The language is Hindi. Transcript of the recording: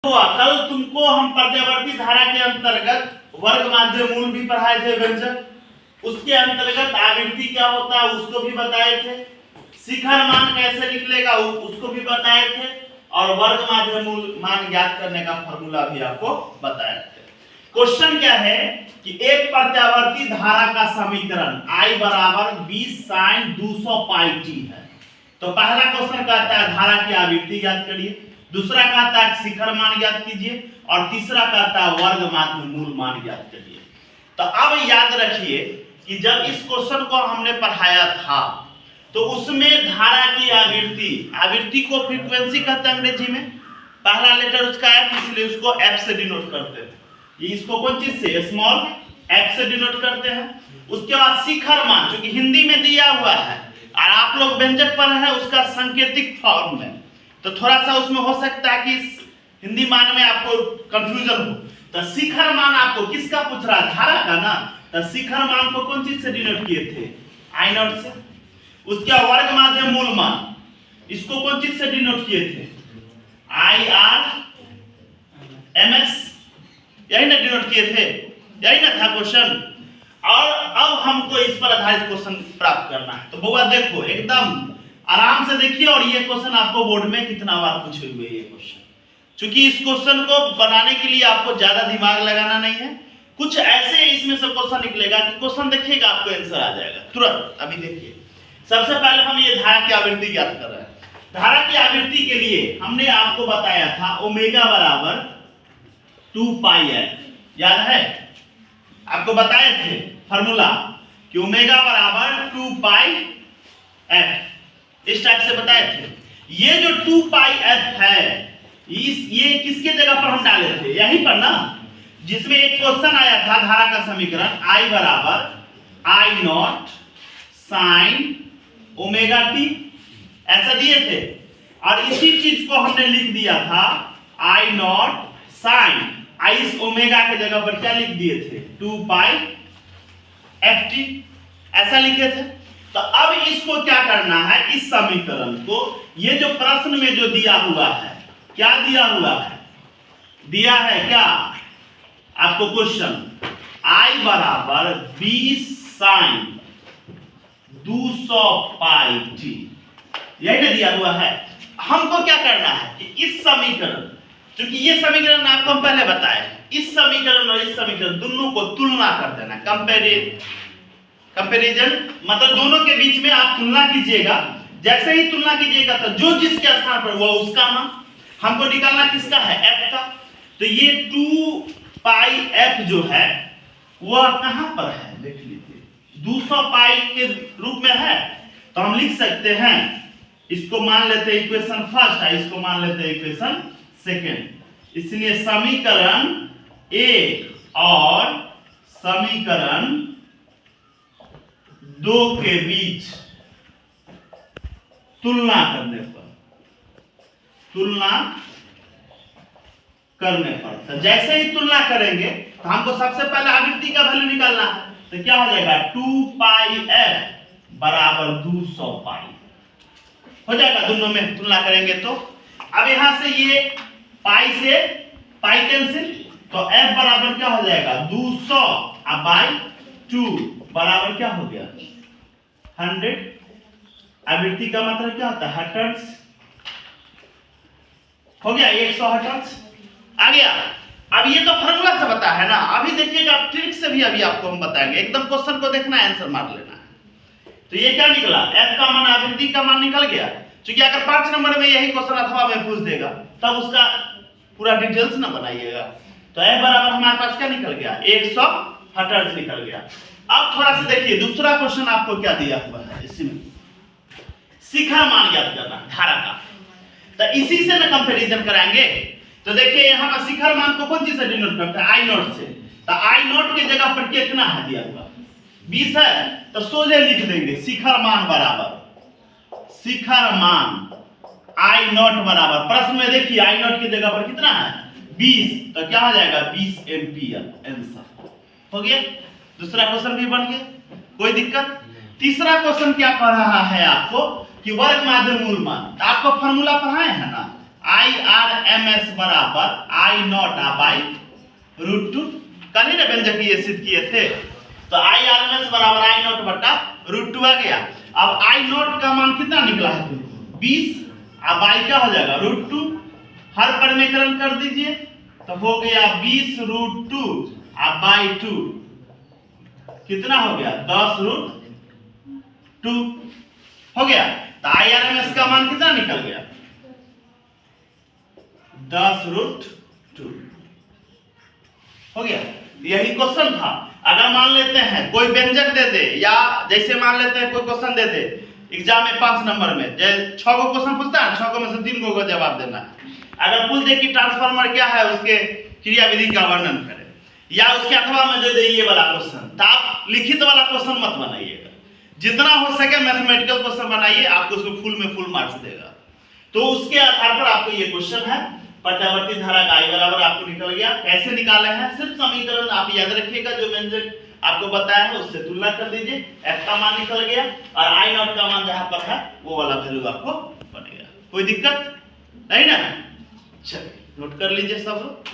कल तुमको हम प्रत्यावर्ती धारा के अंतर्गत वर्ग माध्य मूल भी पढ़ाए थे व्यंजक, उसके अंतर्गत आवृत्ति क्या होता है उसको भी बताए थे, शिखर मान कैसे निकलेगा उसको भी बताए थे, और वर्ग माध्य मूल मान ज्ञात करने का फॉर्मूला भी आपको बताए थे। क्वेश्चन क्या है कि एक प्रत्यावर्ती धारा का समीकरण I बराबर 20 sin 200 पाई t है। तो पहला क्वेश्चन कहता है धारा की आवृत्ति ज्ञात करिए, दूसरा कहता है शिखर मान ज्ञात कीजिए, और तीसरा कहता है वर्ग माध्य मूल मान ज्ञात करिए। तो अब याद रखिए कि जब इस क्वेश्चन को हमने पढ़ाया था तो उसमें धारा की आवृत्ति को फ्रीक्वेंसी कहते हैं अंग्रेजी में, पहला लेटर उसका f, इसलिए उसको f से डिनोट करते हैं। इसको कौन चीज से, स्मॉल f से डिनोट करते हैं। उसके बाद शिखर मान, जो कि हिंदी में दिया हुआ है और आप लोग व्यंजक पढ़ रहे हैं उसका सांकेतिक फॉर्म में, तो थोड़ा सा उसमें हो सकता है कि हिंदी मान में आपको कंफ्यूजन हो। तो शिखर मान आपको किसका पूछ रहा है, धारा का ना, तो शिखर मान को कौन चीज से डिनोट किए थे, आई नॉट से। उसके वर्ग माध्य मूल मान, इसको कौन चीज से डिनोट किए थे, आई आर एम एस, यही ना डिनोट किए थे, यही ना था क्वेश्चन। और अब हमको इस पर आधारित क्वेश्चन प्राप्त करना है। तो बुआ देखो एकदम आराम से देखिए, और ये क्वेश्चन आपको बोर्ड में कितना बार पूछे हुए ये क्वेश्चन, क्योंकि इस क्वेश्चन को बनाने के लिए आपको ज्यादा दिमाग लगाना नहीं है, कुछ ऐसे इसमें से क्वेश्चन निकलेगा कि क्वेश्चन देखिएगा आपको आंसर आ जाएगा तुरंत। अभी देखिए सबसे पहले हम ये धारा की आवृत्ति ज्ञात कर रहे हैं। धारा की आवृत्ति के लिए हमने आपको बताया था ओमेगा बराबर 2 पाई f, याद है आपको बताए थे फार्मूला कि ओमेगा बराबर 2 पाई f, इस टाइप से बताए थे। ये जो 2 पाई f है ये किसके जगह पर हम डाले थे, यहीं पर ना, जिसमें एक क्वेश्चन आया था धारा का समीकरण I बराबर I not sine omega T, ऐसा दिए थे। और इसी चीज को हमने लिख दिया था I नॉट साइन, I इस ओमेगा के जगह पर क्या लिख दिए थे, 2 पाई एफ टी, ऐसा लिखे थे। तो अब इसको क्या करना है, इस समीकरण को, ये जो प्रश्न में जो दिया हुआ है, क्या दिया हुआ है, दिया है क्या आपको क्वेश्चन, I बराबर 20 साइन 200 पाई टी, यही ना दिया हुआ है। हमको क्या करना है कि इस समीकरण, क्योंकि ये समीकरण आपको हम पहले बताए, इस समीकरण और इस समीकरण दोनों को तुलना कर देना, कंपैरिजन, मतलब दोनों के बीच में आप तुलना कीजिएगा। जैसे ही तुलना कीजिएगा तो जो जिसके स्थान पर वो उसका मान, हमको निकालना किसका है, f का। तो ये 2 पाई f जो है वह कहां पर है, देख लीजिए 200 पाई के रूप में है। तो हम लिख सकते हैं, इसको मान लेते हैं इक्वेशन फर्स्ट है, इसको मान लेते हैं इक्वेशन सेकेंड। इसलिए समीकरण 1 और समीकरण 2 के बीच तुलना करने पर तो जैसे ही तुलना करेंगे तो हमको सबसे पहले आवृत्ति का वैल्यू निकालना है। तो क्या हो जाएगा, 2 पाई f बराबर 200 पाई हो जाएगा, दोनों में तुलना करेंगे तो। अब यहां से ये पाई से पाई कैंसिल, तो f बराबर क्या हो जाएगा, 200 अब बाई 2 बराबर क्या हो गया, 100। आवृत्ति का मतलब क्या होता है, हर्ट्ज, हो गया 100 हर्ट्ज आ गया। अब ये तो फार्मूला से बता है ना, अभी देखिएगा ट्रिक से भी अभी आपको हम बताएंगे, एकदम क्वेश्चन को देखना है, आंसर मार लेना है। तो ये क्या निकला, f का मान आवृत्ति का मान निकल गया। क्योंकि अगर 5 नंबर में यही क्वेश्चन अथवा में पूछ देगा तब उसका पूरा डिटेल्स ना बनाइएगा। तो f बराबर हमारे पास क्या निकल गया, 100 हर्ट्ज निकल गया। अब थोड़ा सा देखिए दूसरा क्वेश्चन आपको क्या दिया हुआ है, इसमें शिखर मान ज्ञात करना धारा का, तो इसी से ना कंपैरिजन कराएंगे। तो देखिए यहां पर शिखर मान को कौन चीज से डिनोट करते हैं, आई नॉट से। तो आई नॉट के जगह पर कितना है दिया हुआ, 20 है, तो सोझे लिख देंगे शिखर मान बराबर, शिखर मान आई नॉट बराबर, प्रश्न में देखिए आई नॉट की जगह पर कितना है, 20, तो क्या हो जाएगा 20 एम्पियर, आंसर हो गया। दूसरा क्वेश्चन भी बन गया, कोई दिक्कत। तीसरा क्वेश्चन क्या कह रहा है आपको कि वर्ग माध्य मूल मान, आपको फार्मूला पढ़ाए हैं ना, IRMS बराबर I नॉट बाई √2। कल ही ना व्यंजक ये सिद्ध किए थे, तो IRMS बराबर I नॉट बटा √2 आ गया। अब I नॉट का मान कितना निकला है तुमको 20, अब I क्या हो जाएगा √2, हर परिमेयकरण कर दीजिए तो हो गया 20 √2 अब बाई 2 कितना हो गया 10 √2 हो गया। तो IRMS का मान कितना निकल गया 10 √2 हो गया। यही क्वेश्चन था। अगर मान लेते हैं कोई व्यंजक दे दे, या जैसे मान लेते हैं कोई क्वेश्चन दे दे एग्जाम में 5 नंबर में, जैसे 6 को क्वेश्चन पूछता है, 6 को में से 3 को जवाब देना है। अगर पूछ दे कि ट्रांसफार्मर क्या है, उसके क्रियाविधि का वर्णन करें, या उसके अथवा में दे दे ये वाला क्वेश्चन, तो आप लिखित वाला क्वेश्चन मत बनाइएगा, जितना हो सके मैथमेटिकल क्वेश्चन बनाइए, आपको उसमें फुल मार्क्स देगा। तो उसके आधार पर आपको ये क्वेश्चन है, प्रत्यावर्ती धारा का I बराबर आपको निकल गया। कैसे निकाले हैं, सिर्फ समीकरण आप याद रखिएगा, जो व्यंजक आपको बताया है उससे तुलना कर दीजिए, F का मान निकल गया और I नॉट का मान जहां पर है वो वाला वैल्यू आपको बनेगा। कोई दिक्कत नहीं ना, चलिए नोट कर लीजिए सब लोग।